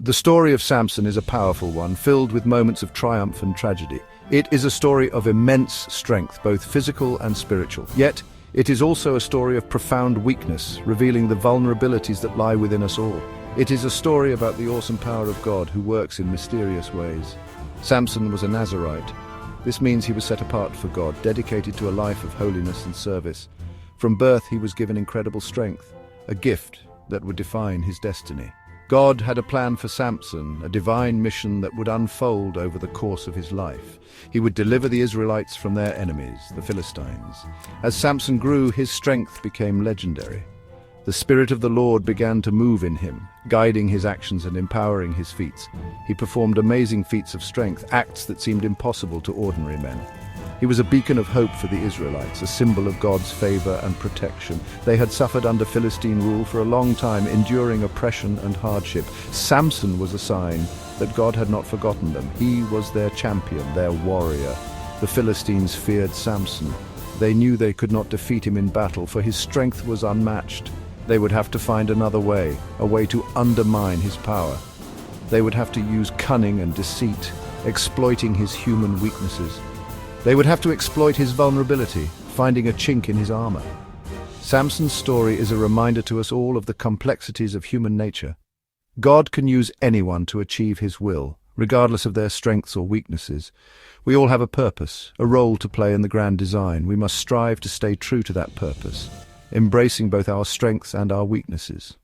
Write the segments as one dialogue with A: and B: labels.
A: The story of Samson is a powerful one, filled with moments of triumph and tragedy. It is a story of immense strength, both physical and spiritual. Yet, it is also a story of profound weakness, revealing the vulnerabilities that lie within us all. It is a story about the awesome power of God who works in mysterious ways. Samson was a Nazirite. This means he was set apart for God, dedicated to a life of holiness and service. From birth, he was given incredible strength, a gift that would define his destiny. God had a plan for Samson, a divine mission that would unfold over the course of his life. He would deliver the Israelites from their enemies, the Philistines. As Samson grew, his strength became legendary. The Spirit of the Lord began to move in him, guiding his actions and empowering his feats. He performed amazing feats of strength, acts that seemed impossible to ordinary men. He was a beacon of hope for the Israelites, a symbol of God's favor and protection. They had suffered under Philistine rule for a long time, enduring oppression and hardship. Samson was a sign that God had not forgotten them. He was their champion, their warrior. The Philistines feared Samson. They knew they could not defeat him in battle, for his strength was unmatched. They would have to find another way, a way to undermine his power. They would have to use cunning and deceit, exploiting his human weaknesses. They would have to exploit his vulnerability, finding a chink in his armor. Samson's story is a reminder to us all of the complexities of human nature. God can use anyone to achieve his will, regardless of their strengths or weaknesses. We all have a purpose, a role to play in the grand design. We must strive to stay true to that purpose, embracing both our strengths and our weaknesses.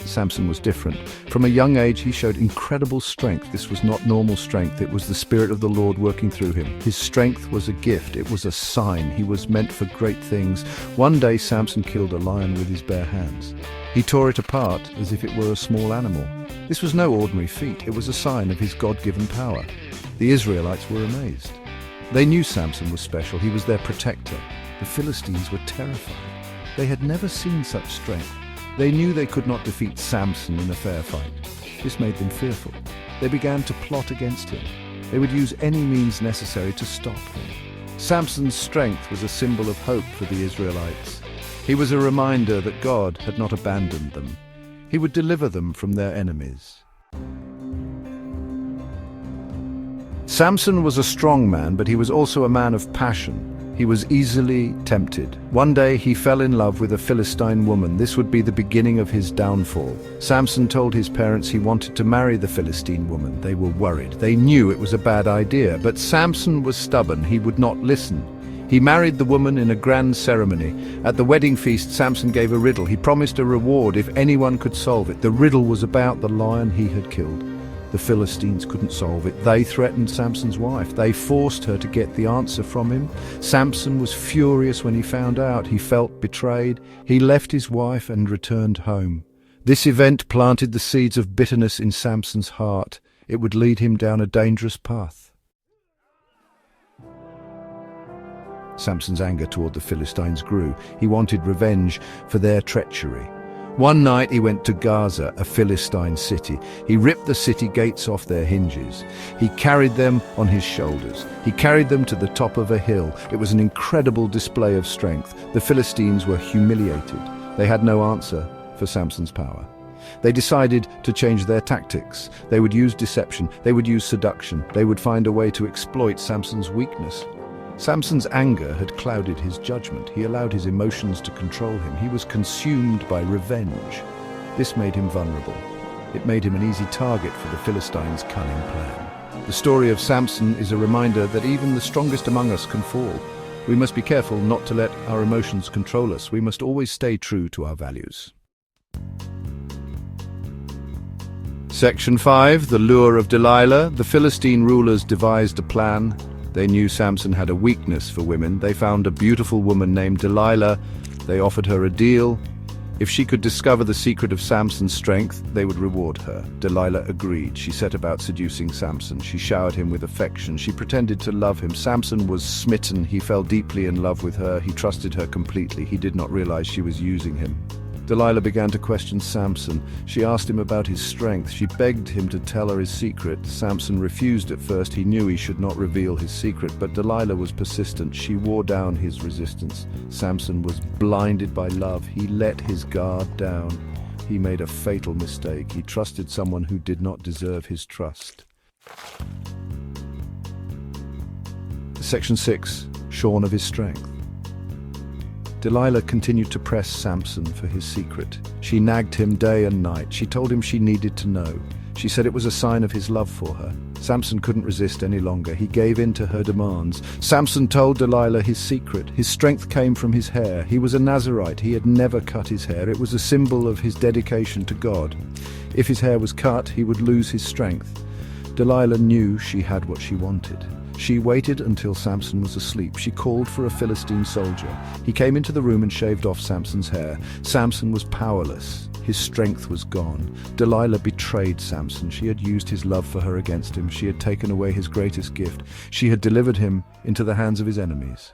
A: Samson was different. From a young age, he showed incredible strength. This was not normal strength. It was the Spirit of the Lord working through him. His strength was a gift. It was a sign. He was meant for great things. One day, Samson killed a lion with his bare hands. He tore it apart as if it were a small animal. This was no ordinary feat. It was a sign of his God-given power. The Israelites were amazed. They knew Samson was special. He was their protector. The Philistines were terrified. They had never seen such strength. They knew they could not defeat Samson in a fair fight. This made them fearful. They began to plot against him. They would use any means necessary to stop him. Samson's strength was a symbol of hope for the Israelites. He was a reminder that God had not abandoned them. He would deliver them from their enemies. Samson was a strong man, but he was also a man of passion. He was easily tempted. One day he fell in love with a Philistine woman. This would be the beginning of his downfall. Samson told his parents he wanted to marry the Philistine woman. They were worried. They knew it was a bad idea, but Samson was stubborn. He would not listen. He married the woman in a grand ceremony. At the wedding feast, Samson gave a riddle. He promised a reward if anyone could solve it. The riddle was about the lion he had killed. The Philistines couldn't solve it. They threatened Samson's wife. They forced her to get the answer from him. Samson was furious when he found out. He felt betrayed. He left his wife and returned home. This event planted the seeds of bitterness in Samson's heart. It would lead him down a dangerous path. Samson's anger toward the Philistines grew. He wanted revenge for their treachery. One night he went to Gaza, a Philistine city. He ripped the city gates off their hinges. He carried them on his shoulders. He carried them to the top of a hill. It was an incredible display of strength. The Philistines were humiliated. They had no answer for Samson's power. They decided to change their tactics. They would use deception. They would use seduction. They would find a way to exploit Samson's weakness. Samson's anger had clouded his judgment. He allowed his emotions to control him. He was consumed by revenge. This made him vulnerable. It made him an easy target for the Philistines' cunning plan. The story of Samson is a reminder that even the strongest among us can fall. We must be careful not to let our emotions control us. We must always stay true to our values. Section 5. The Lure of Delilah. The Philistine rulers devised a plan. They knew Samson had a weakness for women. They found a beautiful woman named Delilah. They offered her a deal. If she could discover the secret of Samson's strength, they would reward her. Delilah agreed. She set about seducing Samson. She showered him with affection. She pretended to love him. Samson was smitten. He fell deeply in love with her. He trusted her completely. He did not realize she was using him. Delilah began to question Samson. She asked him about his strength. She begged him to tell her his secret. Samson refused at first. He knew he should not reveal his secret, but Delilah was persistent. She wore down his resistance. Samson was blinded by love. He let his guard down. he made a fatal mistake. He trusted someone who did not deserve his trust. Section 6. Shorn of his strength. Delilah continued to press Samson for his secret. She nagged him day and night. She told him she needed to know. She said it was a sign of his love for her. Samson couldn't resist any longer. He gave in to her demands. Samson told Delilah his secret. His strength came from his hair. He was a Nazirite. He had never cut his hair. It was a symbol of his dedication to God. If his hair was cut, he would lose his strength. Delilah knew she had what she wanted. She waited until Samson was asleep. She called for a Philistine soldier. He came into the room and shaved off Samson's hair. Samson was powerless. His strength was gone. Delilah betrayed Samson. She had used his love for her against him. She had taken away his greatest gift. She had delivered him into the hands of his enemies.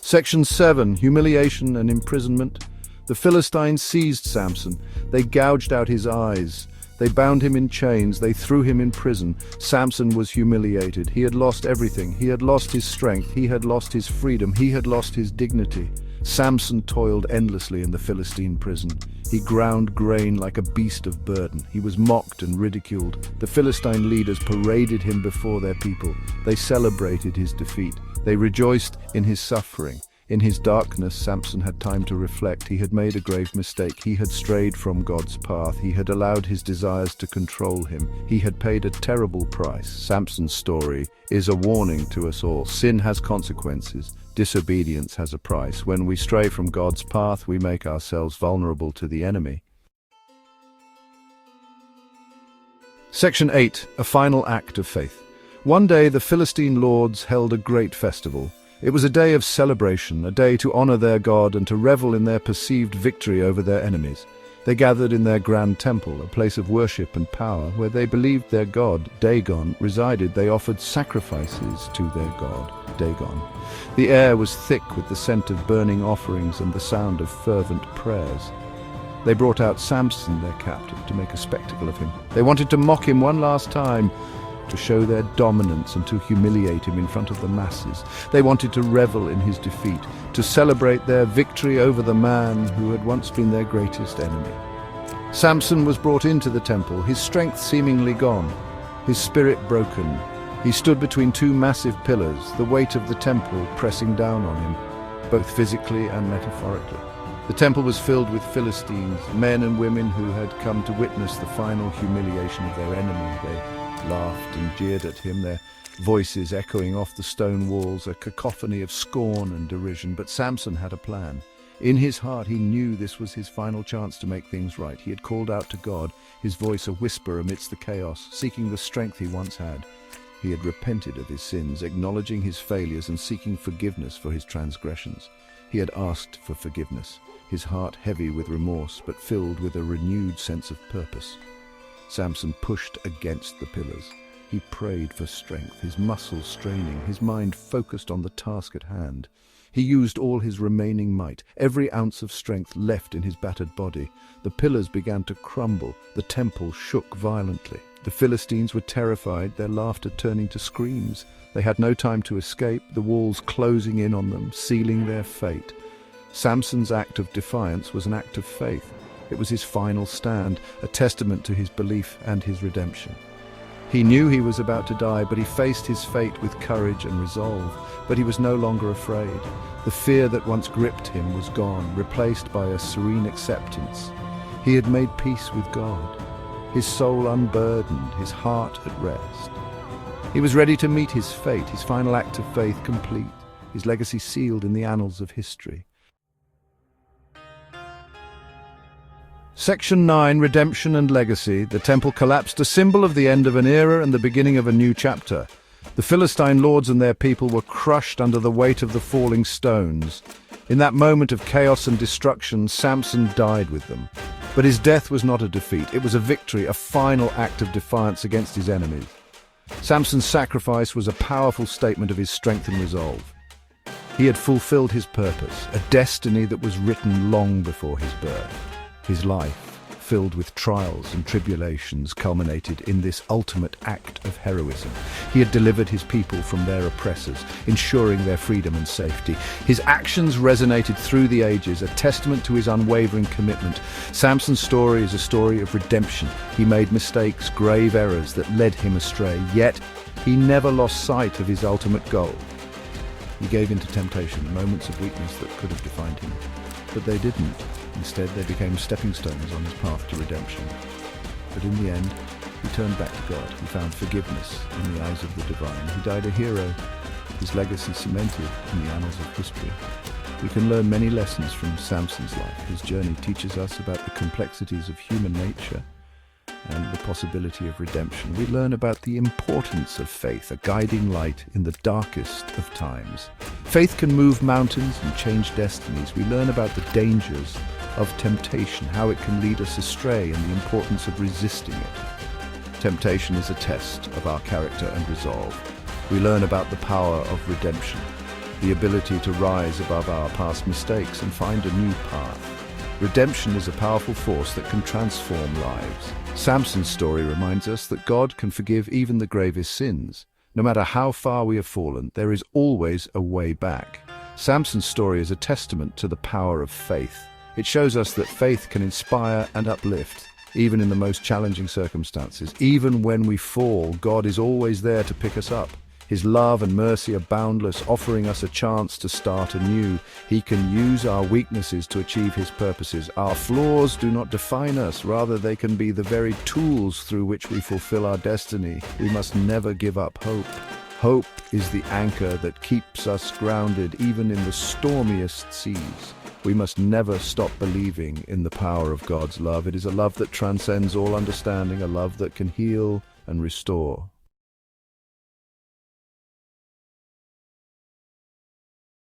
A: Section 7. Humiliation and imprisonment. The Philistines seized Samson. They gouged out his eyes. They bound him in chains. They threw him in prison. Samson was humiliated. He had lost everything. He had lost his strength. He had lost his freedom. He had lost his dignity. Samson toiled endlessly in the Philistine prison. He ground grain like a beast of burden. He was mocked and ridiculed. The Philistine leaders paraded him before their people. They celebrated his defeat. They rejoiced in his suffering. In his darkness, Samson had time to reflect. He had made a grave mistake. He had strayed from God's path. He had allowed his desires to control him. He had paid a terrible price. Samson's story is a warning to us all. Sin has consequences. Disobedience has a price. When we stray from God's path, we make ourselves vulnerable to the enemy. Section 8. A final act of faith. One day the Philistine lords held a great festival. It was a day of celebration, a day to honor their God and to revel in their perceived victory over their enemies. They gathered in their grand temple, a place of worship and power, where they believed their god, Dagon, resided. They offered sacrifices to their god, Dagon. The air was thick with the scent of burning offerings and the sound of fervent prayers. They brought out Samson, their captive, to make a spectacle of him. They wanted to mock him one last time, to show their dominance and to humiliate him in front of the masses. They wanted to revel in his defeat, to celebrate their victory over the man who had once been their greatest enemy. Samson was brought into the temple, his strength seemingly gone, his spirit broken. He stood between two massive pillars, the weight of the temple pressing down on him, both physically and metaphorically. The temple was filled with Philistines, men and women who had come to witness the final humiliation of their enemy. They laughed and jeered at him, their voices echoing off the stone walls, a cacophony of scorn and derision. But Samson had a plan. In his heart he knew this was his final chance to make things right. He had called out to God, his voice a whisper amidst the chaos, seeking the strength he once had. He had repented of his sins, acknowledging his failures and seeking forgiveness for his transgressions. He had asked for forgiveness, his heart heavy with remorse but filled with a renewed sense of purpose. Samson pushed against the pillars. He prayed for strength, his muscles straining, his mind focused on the task at hand. He used all his remaining might, every ounce of strength left in his battered body. The pillars began to crumble, the temple shook violently. The Philistines were terrified, their laughter turning to screams. They had no time to escape, the walls closing in on them, sealing their fate. Samson's act of defiance was an act of faith. It was his final stand, a testament to his belief and his redemption. He knew he was about to die, but he faced his fate with courage and resolve. But he was no longer afraid. The fear that once gripped him was gone, replaced by a serene acceptance. He had made peace with God, his soul unburdened, his heart at rest. He was ready to meet his fate, his final act of faith complete, his legacy sealed in the annals of history. Section 9, Redemption and Legacy. The temple collapsed, a symbol of the end of an era and the beginning of a new chapter. The Philistine lords and their people were crushed under the weight of the falling stones. In that moment of chaos and destruction, Samson died with them. But his death was not a defeat. It was a victory, a final act of defiance against his enemies. Samson's sacrifice was a powerful statement of his strength and resolve. He had fulfilled his purpose, a destiny that was written long before his birth. His life, filled with trials and tribulations, culminated in this ultimate act of heroism. He had delivered his people from their oppressors, ensuring their freedom and safety. His actions resonated through the ages, a testament to his unwavering commitment. Samson's story is a story of redemption. He made mistakes, grave errors that led him astray, yet he never lost sight of his ultimate goal. He gave in to temptation, moments of weakness that could have defined him. But they didn't. Instead, they became stepping stones on his path to redemption. But in the end, he turned back to God. He found forgiveness in the eyes of the divine. He died a hero, his legacy cemented in the annals of history. We can learn many lessons from Samson's life. His journey teaches us about the complexities of human nature and the possibility of redemption. We learn about the importance of faith, a guiding light in the darkest of times. Faith can move mountains and change destinies. We learn about the dangers of temptation, how it can lead us astray, and the importance of resisting it. Temptation is a test of our character and resolve. We learn about the power of redemption, the ability to rise above our past mistakes and find a new path. Redemption is a powerful force that can transform lives. Samson's story reminds us that God can forgive even the gravest sins. No matter how far we have fallen, there is always a way back. Samson's story is a testament to the power of faith. It shows us that faith can inspire and uplift, even in the most challenging circumstances. Even when we fall, God is always there to pick us up. His love and mercy are boundless, offering us a chance to start anew. He can use our weaknesses to achieve his purposes. Our flaws do not define us. Rather, they can be the very tools through which we fulfill our destiny. We must never give up hope. Hope is the anchor that keeps us grounded even in the stormiest seas. We must never stop believing in the power of God's love. It is a love that transcends all understanding, a love that can heal and restore.